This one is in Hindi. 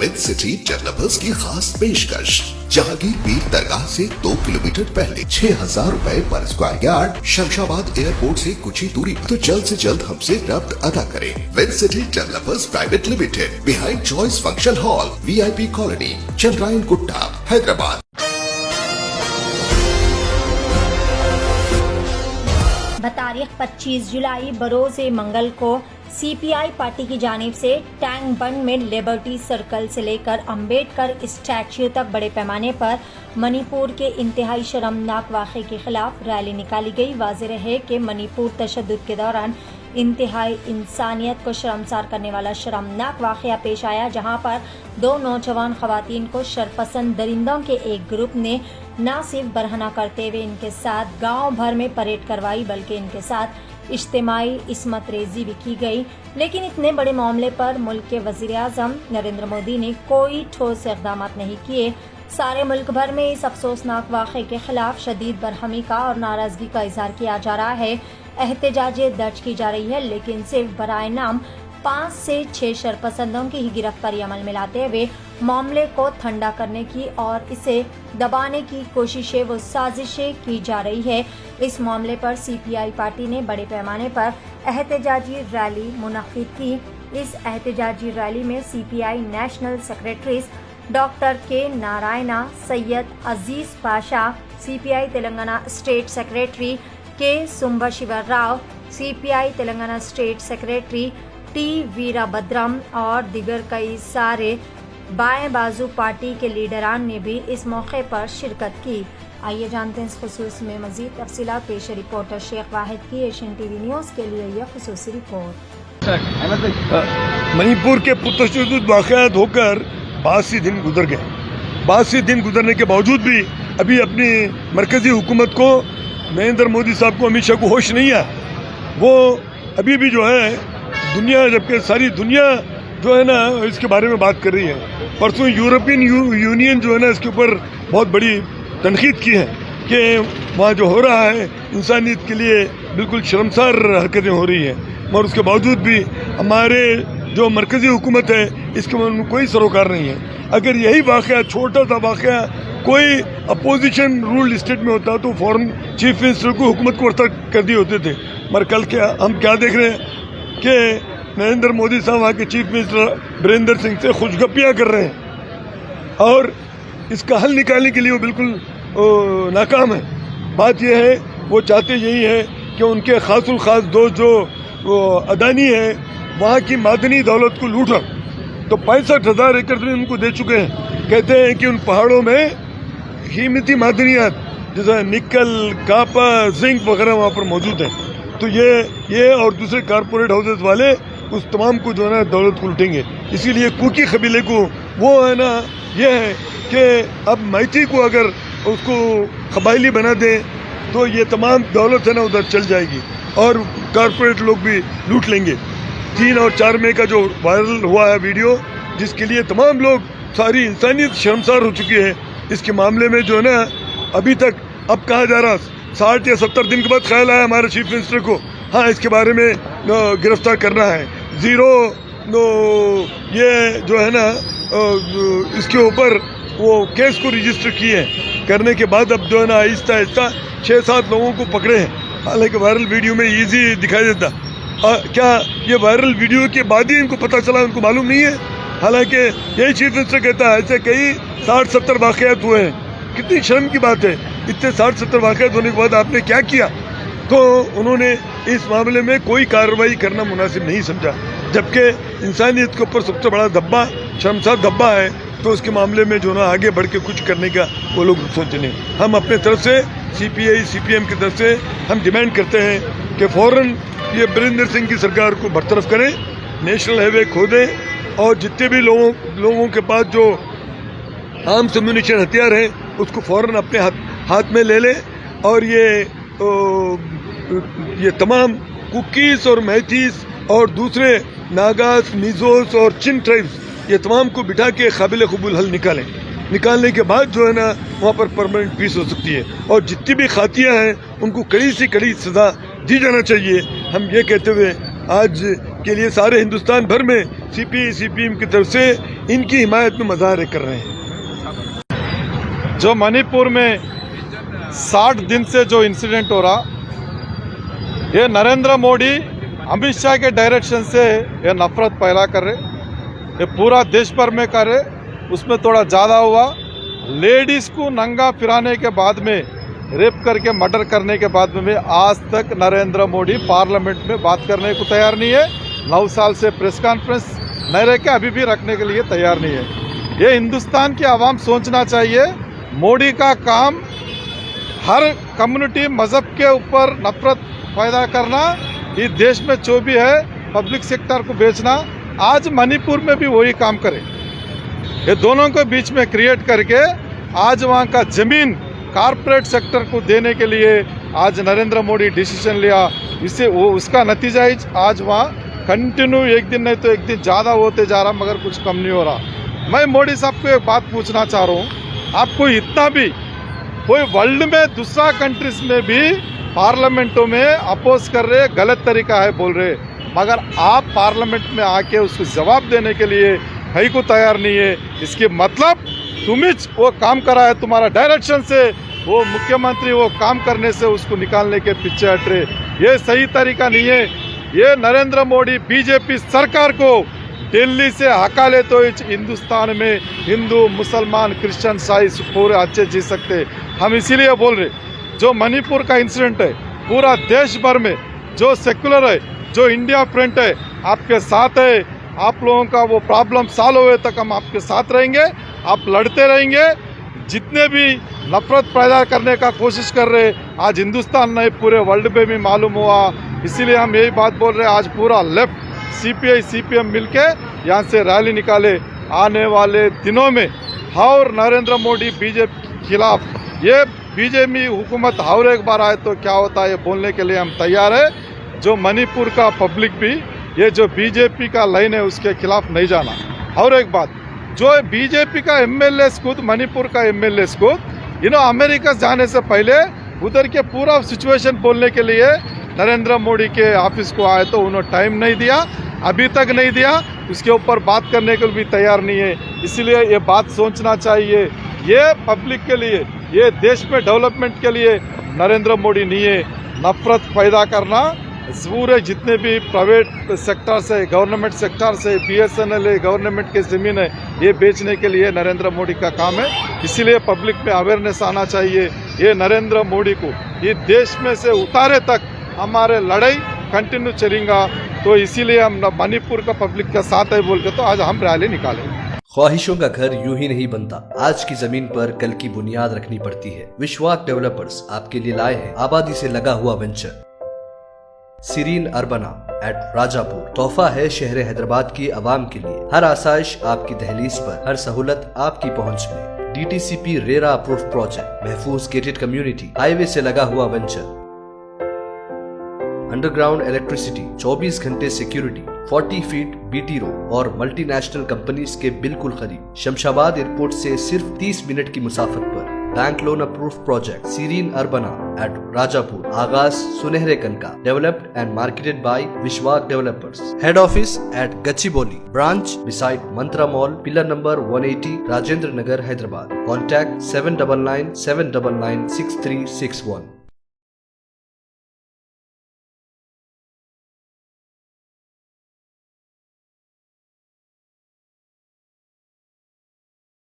विद सिटी डेवलपर्स की खास पेशकश। जहांगीर पीर दरगाह से 2 किलोमीटर पहले 6,000 रुपए पर स्क्वायर यार्ड, शमशाबाद एयरपोर्ट से कुछ ही दूरी पर। तो जल्द से जल्द हमसे रब्त अदा करें। With City Developers Private Limited, behind Choice function hall, VIP colony, Chandrayan Gutta, Hyderabad. बतारीख 25 जुलाई बरोज़ मंगल को CPI पार्टी की जानिब से टैंक बंड में लिबर्टी सर्कल से लेकर अंबेडकर स्टैच्यू तक बड़े पैमाने पर मणिपुर के इंतहाई शर्मनाक वाक़े के खिलाफ रैली निकाली गई। वाज़ेह है कि मणिपुर तशद्दुद के दौरान इंतहाई इंसानियत को शर्मसार करने वाला शर्मनाक वाक़या पेश आया, जहां पर 2 नौजवान ख़वातीन को शरपसंद दरिंदों के एक ग्रुप ने न सिर्फ बरहना करते हुए इनके साथ गांव भर में परेड करवाई, बल्कि इनके साथ इज्तिमाई इस्मत रेजी भी की गई। लेकिन इतने बड़े मामले पर मुल्क के वज़ीर-ए-आज़म नरेंद्र मोदी ने कोई ठोस इक़दाम नहीं किए। सारे मुल्क भर में इस अफसोसनाक वाक़े के खिलाफ शदीद बरहमी का और नाराज़गी का इजहार किया जा रहा है। एहतजाजें दर्ज की जा रही है, लेकिन सिर्फ बराए नाम 5 से 6 शरपसंदों की ही गिरफ्तारी अमल में लाते हुए मामले को ठंडा करने की और इसे दबाने की कोशिशें व साजिशें की जा रही है। इस मामले पर CPI पार्टी ने बड़े पैमाने पर एहतजाजी रैली मुनक्किद की। इस एहतजाजी रैली में CPI national secretaries doctor K Narayana, Syed Aziz Pasha, CPI Telangana state secretary K Sambasiva Rao, CPI Telangana state secretary T Veerabhadram और दिगर कई सारे बाएं बाजू पार्टी के लीडरान ने भी इस मौके पर शिरकत की। आइए जानते हैं इस खुसूस में मजीद तफसीलात। पेश रिपोर्टर शेख वाहिद की एशियन TV न्यूज़ के लिए यह खुसूसी रिपोर्ट। मणिपुर के पुरतशद्दुद वाक़यात होकर 82 दिन गुजर गए। 82 दिन गुजरने के बावजूद भी अभी अपनी मरकजी हुकूमत को, नरेंद्र मोदी साहब को, अमित शाह को होश नहीं है। वो अभी भी जो है दुनिया, जबकि सारी दुनिया जो है ना इसके बारे में बात कर रही है। परसों यूरोपियन यूनियन जो है ना इसके ऊपर बहुत बड़ी तनकीद की है कि वहाँ जो हो रहा है इंसानियत के लिए बिल्कुल शर्मसार हरकतें हो रही हैं, मगर उसके बावजूद भी हमारे जो मरकज़ी हुकूमत है इसके में कोई सरोकार नहीं है। अगर यही वाक़या, छोटा सा वाक़या, कोई अपोजिशन रूल्ड स्टेट में होता तो फ़ौरन चीफ मिनिस्टर को, हुकूमत को बर्तरफ कर दिए होते थे। मगर कल हम क्या देख रहे हैं कि नरेंद्र मोदी साहब वहाँ के चीफ मिनिस्टर बीरेंद्र सिंह से खुशगपियाँ कर रहे हैं और इसका हल निकालने के लिए वो बिल्कुल नाकाम है। बात यह है, वो चाहते यही है कि उनके खासुल खास दोस्त जो अदानी है वहाँ की मादनी दौलत को लूटा। तो 65,000 एकड़ में उनको दे चुके हैं। कहते हैं कि उन पहाड़ों में कीमती मादनियात जैसे निकल, कापर, जिंक वगैरह वहाँ पर मौजूद हैं। तो ये और दूसरे कारपोरेट हाउसेस वाले उस तमाम को जो है ना दौलत को लूटेंगे। इसीलिए कुकी कबीले को वो है ना ये है कि अब मैती को अगर उसको कबायली बना दें तो ये तमाम दौलत है ना उधर चल जाएगी और कारपोरेट लोग भी लूट लेंगे। 3 और 4 मई का जो वायरल हुआ है वीडियो, जिसके लिए तमाम लोग, सारी इंसानियत शर्मसार हो चुकी है, इसके मामले में जो है ना अभी तक अब कहा जा रहा 60 या 70 दिन के बाद ख्याल आया हमारे चीफ मिनिस्टर को, हाँ इसके बारे में गिरफ्तार करना है। ये जो है ना इसके ऊपर वो केस को रजिस्टर किए हैं। करने के बाद अब जो है ना आहिस्ता आहिस्ता 6-7 लोगों को पकड़े हैं। हालांकि वायरल वीडियो में इजी दिखाई देता, क्या ये वायरल वीडियो के बाद ही इनको पता चला, उनको मालूम नहीं है? हालांकि यही चीफ मिनिस्टर कहता है ऐसे कई 60-70 वाक़यात हुए हैं। कितनी शर्म की बात है, इतने 60-70 वाक़यात होने के बाद आपने क्या किया? तो उन्होंने इस मामले में कोई कार्रवाई करना मुनासिब नहीं समझा, जबकि इंसानियत के ऊपर सबसे बड़ा धब्बा, शर्मसार धब्बा है, तो उसके मामले में जो ना आगे बढ़ के कुछ करने का वो लोग सोच नहीं। हम अपने तरफ से CPI CPM की तरफ से हम डिमांड करते हैं कि फ़ौरन ये बीरेंद्र सिंह की सरकार को बरतरफ करें, नेशनल हाईवे खोदें और जितने भी लोगों के पास जो आर्म्स एम्यूनिशन हथियार हैं उसको फ़ौरन अपने हाथ में ले लें और ये तमाम कुकीज़ और मैथीस और दूसरे नागास, मिज़ोस और चिन ट्राइब्स, ये तमाम को बिठा के काबिल कबूल हल निकालने के बाद जो है ना वहाँ पर परमानेंट पीस हो सकती है। और जितनी भी खातियाँ हैं उनको कड़ी से कड़ी सज़ा दी जाना चाहिए। हम ये कहते हुए आज के लिए सारे हिंदुस्तान भर में CPI CPM की तरफ से इनकी हिमायत में मुजाहरे कर रहे हैं। जो मणिपुर में 60 दिन से जो इंसिडेंट हो रहा, ये नरेंद्र मोदी अमित शाह के डायरेक्शन से ये नफरत पैदा कर रहे, ये पूरा देश भर में कर रहे। उसमें थोड़ा ज़्यादा हुआ। लेडीज को नंगा फिराने के बाद में, रेप करके मर्डर करने के बाद में आज तक नरेंद्र मोदी पार्लियामेंट में बात करने को तैयार नहीं है। 9 साल से प्रेस कॉन्फ्रेंस नहीं रह के अभी भी रखने के लिए तैयार नहीं है। ये हिंदुस्तान की आवाम सोचना चाहिए, मोदी का काम हर कम्युनिटी मजहब के ऊपर नफरत पैदा करना, ये देश में जो भी है पब्लिक सेक्टर को बेचना, आज मणिपुर में भी वही काम करे। ये दोनों के बीच में क्रिएट करके आज वहाँ का जमीन कारपोरेट सेक्टर को देने के लिए आज नरेंद्र मोदी डिसीजन लिया। इससे वो उसका नतीजा ही आज वहाँ कंटिन्यू एक दिन नहीं तो एक दिन ज़्यादा होते जा रहा, मगर कुछ कम नहीं हो रहा। मैं मोदी साहब को एक बात पूछना चाह रहा हूँ, आपको इतना भी कोई वर्ल्ड में दूसरा कंट्रीज में भी पार्लियामेंटों में अपोज कर रहे, गलत तरीका है बोल रहे, मगर आप पार्लियामेंट में आके उसको जवाब देने के लिए कहीं को तैयार नहीं है। इसके मतलब तुम ही वो काम करा है, तुम्हारा डायरेक्शन से वो मुख्यमंत्री वो काम करने से उसको निकालने के पीछे हट रहे। ये सही तरीका नहीं है। ये नरेंद्र मोदी बीजेपी सरकार को दिल्ली से हका ले तो हिंदुस्तान में हिंदू मुसलमान क्रिश्चियन ईसाई पूरे अच्छे जी सकते। हम इसीलिए बोल रहे, जो मणिपुर का इंसिडेंट है पूरा देश भर में, जो सेकुलर है, जो इंडिया फ्रंट है, आपके साथ है। आप लोगों का वो प्रॉब्लम सॉल्व हुए तक हम आपके साथ रहेंगे, आप लड़ते रहेंगे। जितने भी नफरत पैदा करने का कोशिश कर रहे, आज हिंदुस्तान नहीं पूरे वर्ल्ड में भी मालूम हुआ। इसीलिए हम यही बात बोल रहे हैं, आज पूरा लेफ्ट सीपीआई सीपीएम मिलके यहाँ से रैली निकाले। आने वाले दिनों में और नरेंद्र मोदी बीजेपी के खिलाफ, ये बीजेपी हुकूमत और एक बार आए तो क्या होता है ये बोलने के लिए हम तैयार है। जो मणिपुर का पब्लिक भी ये जो बीजेपी का लाइन है उसके खिलाफ नहीं जाना। और एक बात, जो बीजेपी का एमएलए खुद, मणिपुर का एमएलए खुद अमेरिका जाने से पहले उधर के पूरा सिचुएशन बोलने के लिए नरेंद्र मोदी के ऑफिस को आए तो उन्होंने टाइम नहीं दिया, अभी तक नहीं दिया, उसके ऊपर बात करने के लिए भी तैयार नहीं है। इसलिए ये बात सोचना चाहिए, ये पब्लिक के लिए, ये देश में डेवलपमेंट के लिए नरेंद्र मोदी नहीं है। नफरत पैदा करना पूरे जितने भी प्राइवेट सेक्टर से, गवर्नमेंट सेक्टर से, बीएसएनएल है, गवर्नमेंट के ज़मीन है, ये बेचने के लिए नरेंद्र मोदी का काम है। इसीलिए पब्लिक में अवेयरनेस आना चाहिए। ये नरेंद्र मोदी को ये देश में से उतारे तक हमारे लड़ाई कंटिन्यू चलेगा। तो इसीलिए हम मणिपुर का पब्लिक का साथ है बोल के तो आज हम रैली निकाले। ख्वाहिशों का घर यूं ही नहीं बनता, आज की जमीन पर कल की बुनियाद रखनी पड़ती है। विश्वास डेवलपर्स आपके लिए लाए हैं आबादी से लगा हुआ venture serine Urbana at Rajapur. तोहफा है शहर हैदराबाद की आवाम के लिए। हर आसाइश आपकी दहलीज पर, हर सहूलत आपकी पहुंच में। DTCP रेरा अप्रूव प्रोजेक्ट, महफूज गेटेड कम्युनिटी, हाईवे से लगा हुआ वेंचर, अंडरग्राउंड इलेक्ट्रिसिटी, 24 घंटे सिक्योरिटी, 40 फीट BT रोड और मल्टीनेशनल कंपनीज के बिल्कुल करीब। शमशाबाद एयरपोर्ट से सिर्फ 30 मिनट की मुसाफत पर। Bank loan approve project Serene Urbana at Rajapur. आगाज सुनहरे कनका, developed and marketed by Vishwas developers. Head office at Gachibowli, branch beside Mantra mall, pillar number 180, Rajendra Nagar, Hyderabad. Contact 799 799 6361।